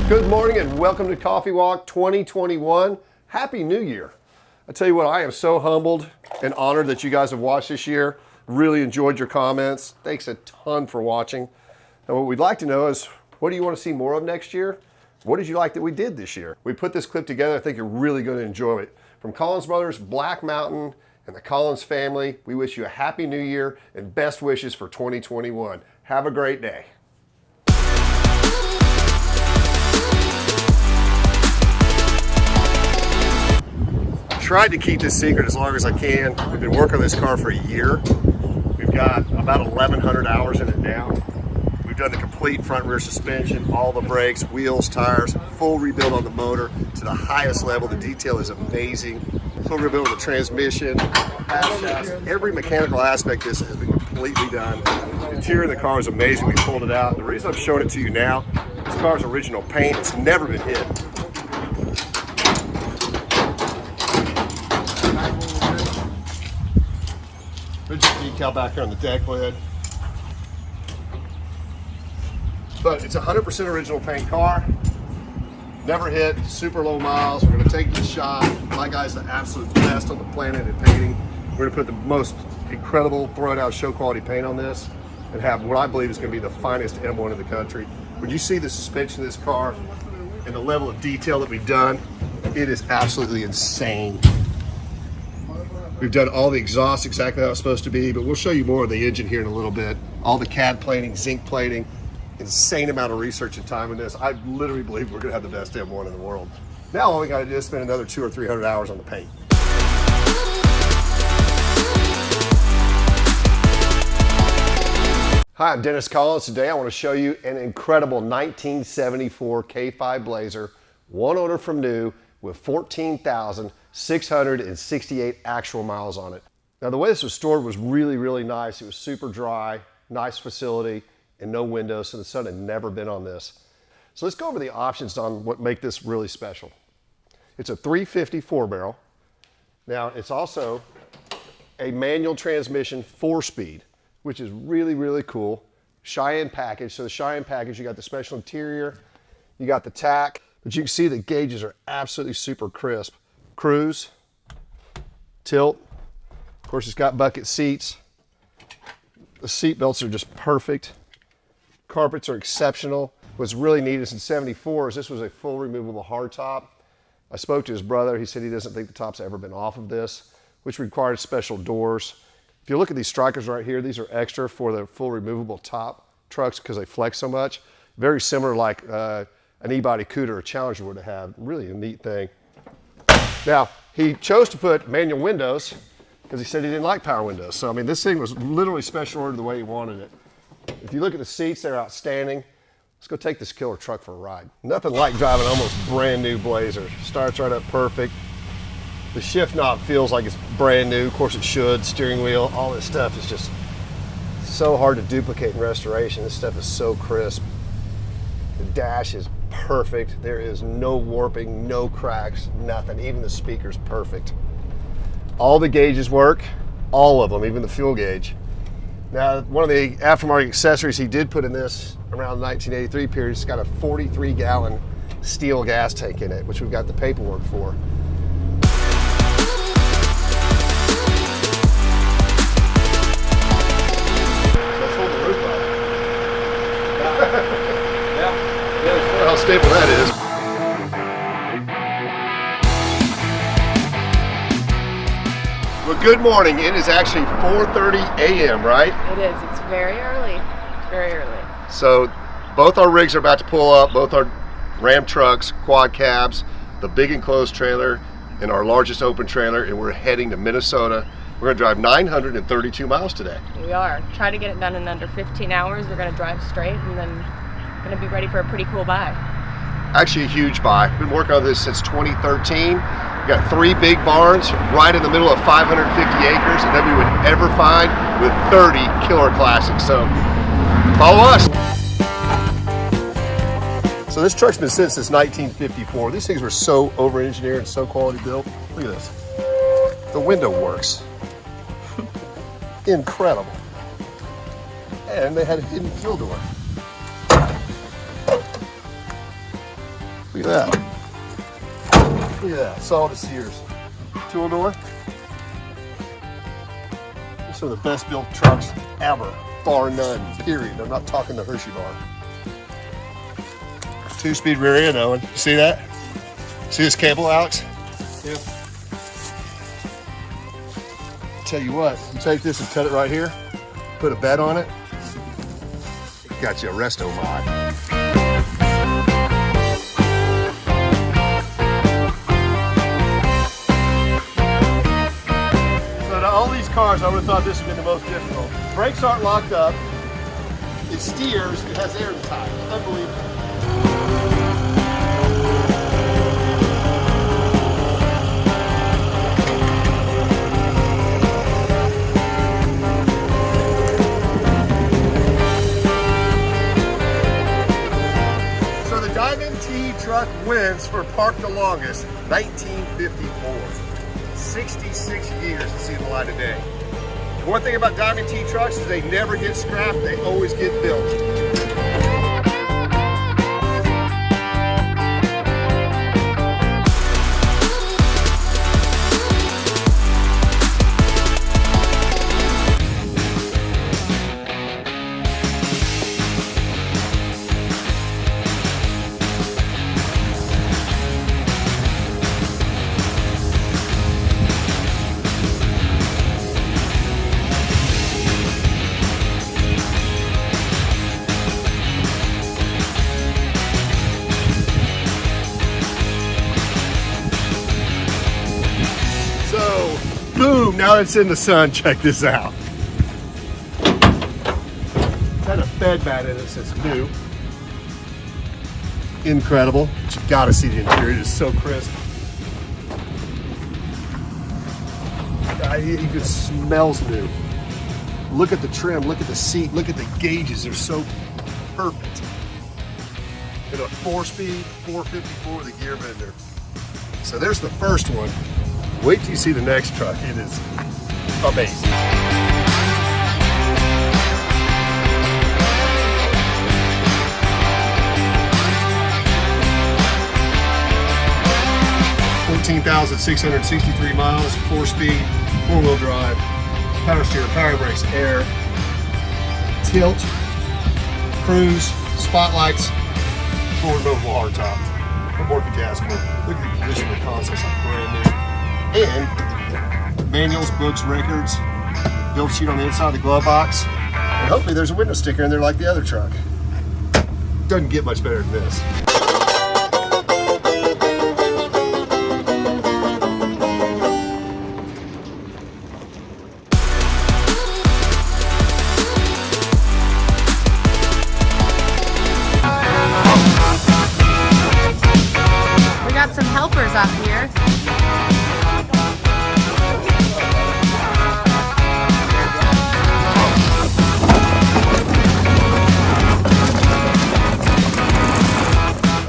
Good morning and welcome to Coffee Walk 2021. Happy New Year. I tell you what, I am so humbled and honored that you guys have watched this year. Really enjoyed your comments. Thanks a ton for watching. And what we'd like to know is, what do you want to see more of next year? What did you like that we did this year? We put this clip together. I think you're really going to enjoy it. From Collins Brothers, Black Mountain, and the Collins family, we wish you a happy new year and best wishes for 2021. Have a great day. Tried to keep this secret as long as I can. We've been working on this car for a year. We've got about 1,100 hours in it now. We've done the complete front rear suspension, all the brakes, wheels, tires, full rebuild on the motor to the highest level. The detail is amazing. Full rebuild of the transmission, every mechanical aspect of this has been completely done. The interior of the car is amazing. We pulled it out. The reason I'm showing it to you now, this car's original paint has never been hit. There's a decal back here on the deck lid. But it's a 100% original paint car. Never hit, super low miles. We're gonna take it to the shop. My guy's the absolute best on the planet at painting. We're gonna put the most incredible thrown out show quality paint on this and have what I believe is gonna be the finest M1 in the country. When you see the suspension of this car and the level of detail that we've done, it is absolutely insane. We've done all the exhaust exactly how it's supposed to be, but we'll show you more of the engine here in a little bit. All the CAD plating, zinc plating, insane amount of research and time in this. I literally believe we're gonna have the best M1 in the world. Now all we gotta do is spend another 200 or 300 hours on the paint. Hi, I'm Dennis Collins. Today I wanna show you an incredible 1974 K5 Blazer, one owner from new, with 14,668 actual miles on it. Now the way this was stored was really, really nice. It was super dry, nice facility, and no windows, so the sun had never been on this. So let's go over the options on what make this really special. It's a 350 4-barrel. Now it's also a manual transmission 4-speed, which is really, really cool. Cheyenne Package. So the Cheyenne Package, you got the special interior, you got the tack, but you can see the gauges are absolutely super crisp. Cruise, tilt, of course it's got bucket seats. The seat belts are just perfect. Carpets are exceptional. What's really neat is in 74 is this was a full removable hardtop. I spoke to his brother. He said he doesn't think the top's ever been off of this, which required special doors. If you look at these strikers right here, these are extra for the full removable top trucks because they flex so much. Very similar like an E-body Cuda or Challenger would have. Really a neat thing. Now, he chose to put manual windows because he said he didn't like power windows. So, I mean, this thing was literally special ordered the way he wanted it. If you look at the seats, they're outstanding. Let's go take this killer truck for a ride. Nothing like driving an almost brand new Blazer. Starts right up perfect. The shift knob feels like it's brand new. Of course it should. Steering wheel, all this stuff is just so hard to duplicate in restoration. This stuff is so crisp. The dash is perfect. There is no warping, no cracks, nothing. Even the speaker's perfect. All the gauges work, all of them, even the fuel gauge. Now, one of the aftermarket accessories he did put in this around the 1983 period, it's got a 43-gallon steel gas tank in it, which we've got the paperwork for. Let's hold the roof up. Yeah, how stable that is. Well, good morning. It is actually 4:30 a.m., right? It is. It's very early. It's very early. So both our rigs are about to pull up, both our Ram trucks, quad cabs, the big enclosed trailer, and our largest open trailer, and we're heading to Minnesota. We're gonna drive 932 miles today. We are. Try to get it done in under 15 hours. We're gonna drive straight and then gonna be ready for a pretty cool buy. Actually a huge buy. Been working on this since 2013. We got 3 big barns right in the middle of 550 acres that we would ever find with 30 killer classics. So follow us. So this truck's been sitting since 1954. These things were so over-engineered and so quality built. Look at this. The window works. Incredible. And they had a hidden fuel door. Look at that. Look at that, solid as Sears. Tool door. Some of the best built trucks ever, bar none, period. I'm not talking the Hershey bar. 2-speed rear end, Owen. You see that? See this cable, Alex? Yep. Tell you what, you take this and cut it right here, put a bed on it, got you a resto mod. So to all these cars, I would have thought this would be the most difficult. Brakes aren't locked up. It steers, it has air in the tires. Unbelievable. Truck wins for Park the Longest, 1954. 66 years to see the light of day. One thing about Diamond T trucks is they never get scrapped, they always get built. Boom, now it's in the sun, check this out. It's had a bed mat in it since new. Incredible, but you gotta see the interior, it is so crisp. It even smells new. Look at the trim, look at the seat, look at the gauges, they're so perfect. And a 4-speed, 454 with a gear bender. So there's the first one. Wait till you see the next truck. It is amazing. $14,663 miles, 4-speed, 4-wheel drive, power steering, power brakes, air, tilt, cruise, spotlights, forward movable hardtop. What more could you ask for? Look at the condition of the console, it's like brand new. And manuals, books, records, build sheet on the inside of the glove box, and hopefully there's a window sticker in there like the other truck. Doesn't get much better than this. We got some helpers up here.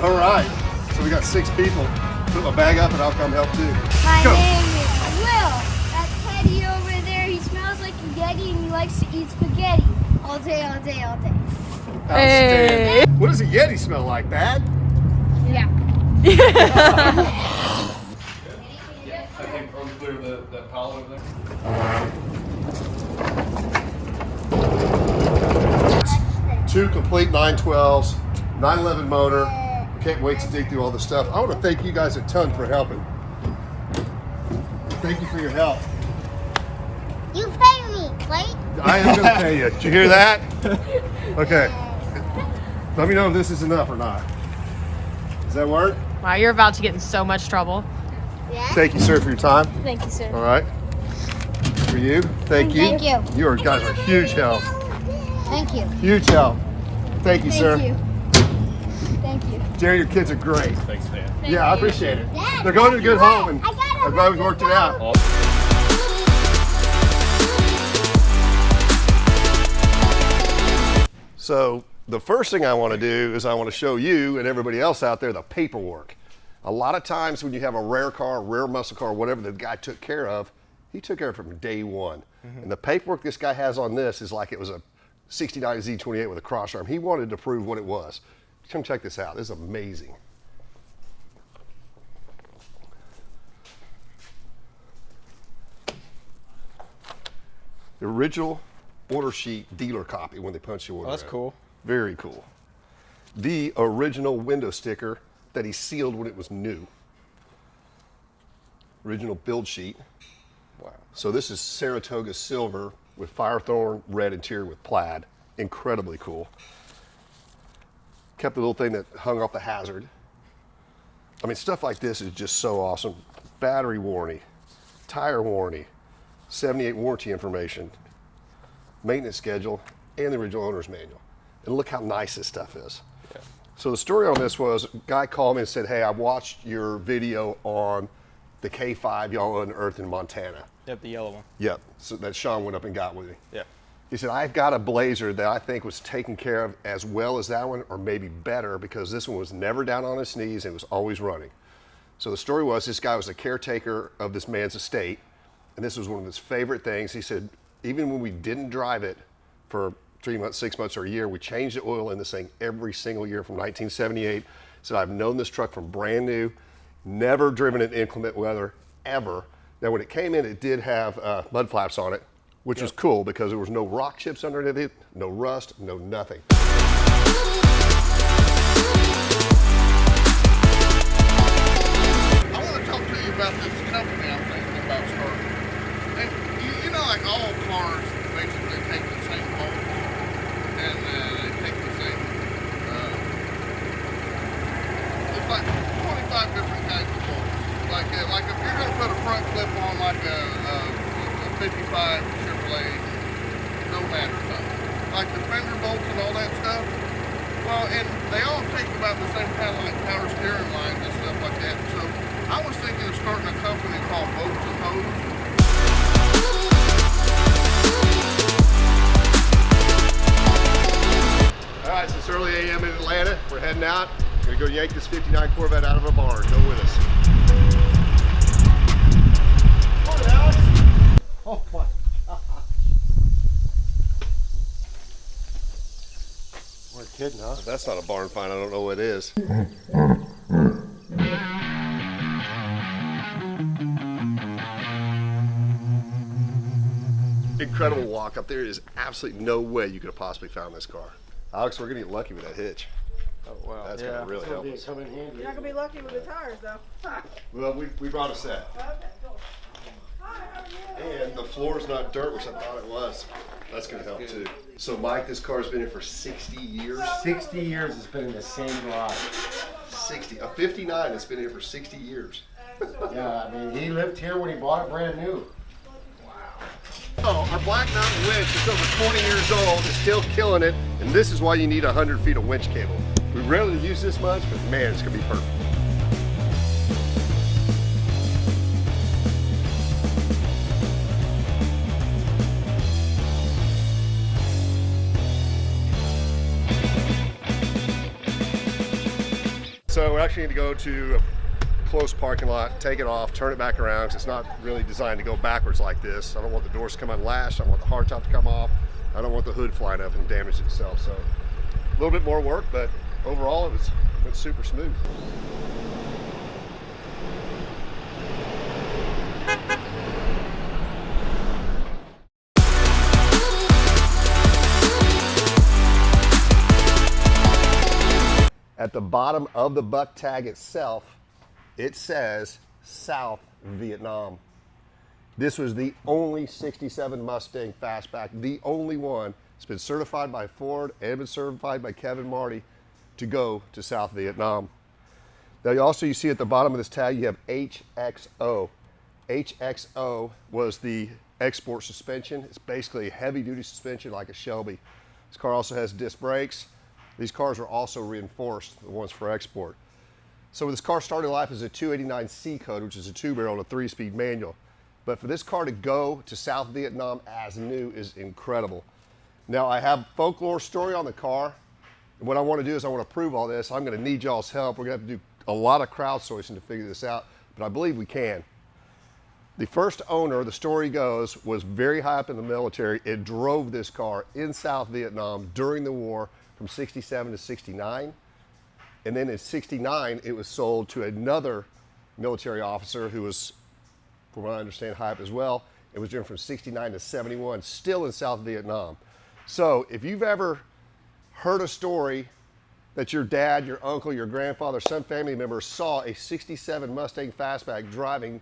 All right, so we got 6 people. Put my bag up and I'll come help too. My Go. name is Will. That Teddy over there, he smells like spaghetti and he likes to eat spaghetti all day, all day, all day. Hey. What does a Yeti smell like, Dad? Yeah. I think unclear that pallet over there. 2 complete 912s, 911 motor. Can't wait to dig through all this stuff. I want to thank you guys a ton for helping. Thank you for your help. You pay me, right? I am going to pay you. Did you hear that? Okay. Let me know if this is enough or not. Does that work? Wow, you're about to get in so much trouble. Yeah. Thank you, sir, for your time. Thank you, sir. All right. For you, thank you. Thank you. You guys are huge help. Thank you. Huge help. Thank you, sir. Thank you. Thank you. Jerry, your kids are great. Thanks, man. Yeah, I appreciate it. Dad, They're going to a good home, and I got it. I'm glad we worked it out. So the first thing I want to do is I want to show you and everybody else out there the paperwork. A lot of times when you have a rare car, rare muscle car, whatever the guy took care of, he took care of it from day one. And the paperwork this guy has on this is like it was a 69 Z28 with a cross arm. He wanted to prove what it was. Come check this out. This is amazing. The original order sheet dealer copy when they punch the order. Oh, that's in. cool. Very cool. The original window sticker that he sealed when it was new. Original build sheet. Wow. So this is Saratoga silver with Firethorn red interior with plaid. Incredibly cool. Kept the little thing that hung off the hazard. I mean, stuff like this is just so awesome. Battery warranty, tire warranty, 78 warranty information, maintenance schedule, and the original owner's manual. And look how nice this stuff is. Yeah. So the story on this was, a guy called me and said, hey, I watched your video on the K5 y'all unearthed in Montana. Yep, the yellow one. Yep, so that Sean went up and got with me. Yeah. He said, I've got a Blazer that I think was taken care of as well as that one, or maybe better, because this one was never down on its knees and was always running. So the story was, this guy was a caretaker of this man's estate, and this was one of his favorite things. He said, even when we didn't drive it for 3 months, 6 months, or a year, we changed the oil in this thing every single year from 1978. Said, I've known this truck from brand new, never driven in inclement weather, ever. Now, when it came in, it did have mud flaps on it, which was cool because there was no rock chips underneath it, no rust, no nothing. I want to talk to you about this company I'm thinking about starting. And you know, like all cars basically take the same bolts and they take the same, it's like 25 different kinds of bolts. Like if you're going to put a front clip on like a 55 AAA, no matter something. Like the fender bolts and all that stuff. Well, and they all take about the same kind of like power steering lines and stuff like that. So I was thinking of starting a company called Bolts and Hose. All right, so it's early AM in Atlanta. We're heading out. We're gonna go yank this 59 Corvette out of a barn. Go with us. Morning, Alex. Oh my gosh. We're kidding, huh? If that's not a barn find, I don't know what is. Incredible walk up there. Is absolutely no way you could have possibly found this car. Alex, we're gonna get lucky with that hitch. Oh, wow. That's gonna really help us. You're not gonna be lucky with the tires, though. Well, we brought a set. Okay, cool. Hi, how are you? And the floor's not dirt, which I thought it was. That's gonna help too. So Mike, this car's been here for 60 years. 60 years it's been in the same garage. 60. A 59 that's been here for 60 years. Yeah, I mean, he lived here when he bought it brand new. Oh, our Black Mountain winch is over 20 years old. It's still killing it. And this is why you need 100 feet of winch cable. We rarely use this much, but man, it's gonna be perfect. So we're actually going to go to a close parking lot, take it off, turn it back around, because it's not really designed to go backwards like this. I don't want the doors to come unlatched. I don't want the hardtop to come off. I don't want the hood flying up and damage itself. So a little bit more work, but overall it went super smooth. At the bottom of the buck tag itself, it says South Vietnam. This was the only 67 Mustang Fastback, the only one. It's been certified by Ford and been certified by Kevin Marty to go to South Vietnam. Now you see at the bottom of this tag, you have HXO. HXO was the export suspension. It's basically a heavy duty suspension like a Shelby. This car also has disc brakes. These cars are also reinforced, the ones for export. So this car started life as a 289C code, which is a 2-barrel and a 3-speed manual. But for this car to go to South Vietnam as new is incredible. Now I have folklore story on the car. And what I want to do is I want to prove all this. I'm going to need y'all's help. We're going to have to do a lot of crowdsourcing to figure this out, but I believe we can. The first owner, the story goes, was very high up in the military. It drove this car in South Vietnam during the war from 67 to 69. And then in 69, it was sold to another military officer who was, from what I understand, high up as well. It was driven from 69 to 71, still in South Vietnam. So if you've ever heard a story that your dad, your uncle, your grandfather, some family member saw a 67 Mustang Fastback driving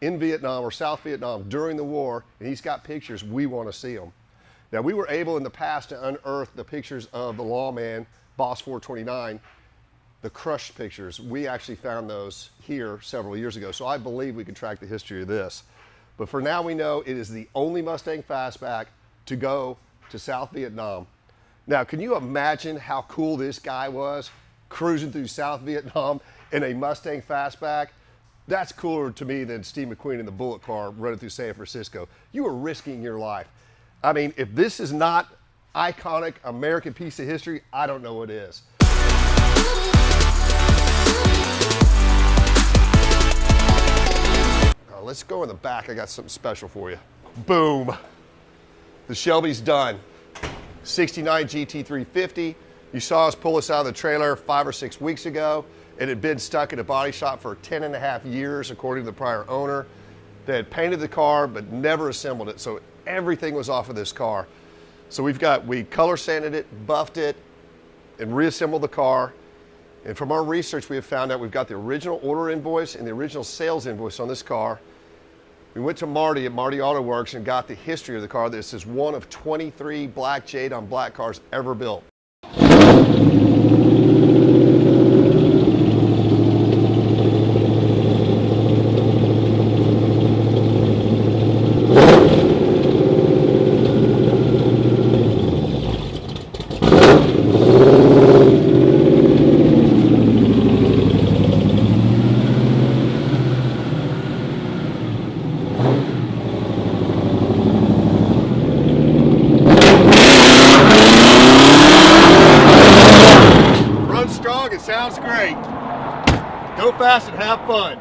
in Vietnam or South Vietnam during the war, and he's got pictures, we want to see them. Now, we were able in the past to unearth the pictures of the lawman, Boss 429, the crushed pictures. We actually found those here several years ago, so I believe we can track the history of this. But for now, we know it is the only Mustang Fastback to go to South Vietnam. Now, can you imagine how cool this guy was cruising through South Vietnam in a Mustang Fastback? That's cooler to me than Steve McQueen in the Bullet car running through San Francisco. You were risking your life. I mean, if this is not iconic American piece of history, I don't know what is. Let's go in the back. I got something special for you. Boom. The Shelby's done. 69 GT350. You saw us pull this out of the trailer 5 or 6 weeks ago. It had been stuck in a body shop for 10.5 years, according to the prior owner. They had painted the car, but never assembled it, so everything was off of this car. So we color sanded it, buffed it, and reassembled the car. And from our research, we have found out we've got the original order invoice and the original sales invoice on this car. We went to Marty at Marty Auto Works and got the history of the car. This is one of 23 black jade on black cars ever built. Sounds great. Go fast and have fun.